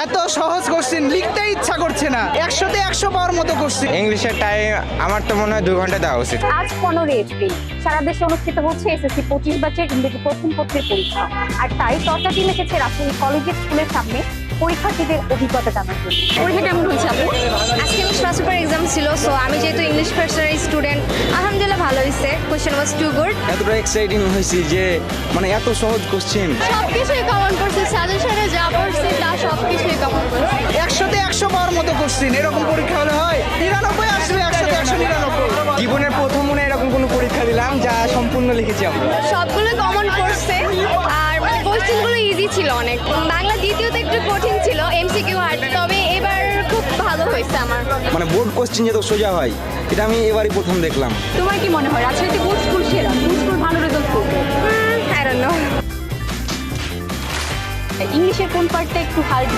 এত সহজ কোশ্চেন লিখতে ইচ্ছা করছে না, 100তে 100 পাওয়ার মতো কোশ্চেন। ইংলিশের টাইম আমার তো মনে হয় 2 ঘন্টা দেওয়া উচিত। আজ 15 এপ্রিল সারা দেশে অনুষ্ঠিত হচ্ছে এসএসসি 25 ব্যাচের ইংরেজি প্রথম পত্রের পরীক্ষা। আর তাই চর্চা টিম এসেছে রাজশাহী কলেজের স্কুলের সামনে পরীক্ষার্থীদের অভিজ্ঞতা জানার জন্য। পরীক্ষা কেমন হয়েছে আপু? আজকে ইংলিশ ফার্স্ট পেপার এক্সাম ছিল, সো আমি যেহেতু ইংলিশ ফার্স্টের স্টুডেন্ট, আলহামদুলিল্লাহ ভালো হয়েছে। কোশ্চেন ওয়াজ টু গুড। এতটা এক্সাইটিং হয়েছি যে মানে এত সহজ কোশ্চেন। সবকিছুই কমন করছে, সাজেশনে যা পড়ছে তা সবকিছুই কমন করছে। 100তে 100 পাওয়ার মতো কোশ্চেন, এরকম পরীক্ষা হলে হয় 99 আসবে, 100তে 199। জীবনের প্রথম মনে এরকম কোনো পরীক্ষা দিলাম যা সম্পূর্ণ লিখেছি আমরা। সবগুলো কমন করছে আর কোশ্চেনগুলো ইজি ছিল অনেক। বাংলা দ্বিতীয়তে একটু কঠিন ছিল, এমসিকিউ হার্ড, তবে এবার খুব ভালো হয়েছে আমার। মানে বোর্ড কোশ্চেন যত সোজা হয় এটা আমি এবারই প্রথম দেখলাম। তোমার কি মনে হয় রাজশাহীতে কোন স্কুল সেরা, কোন স্কুল ভালো রেজাল্ট করবে? I don't know. ইংলিশের কোন পার্টটা একটু হার্ড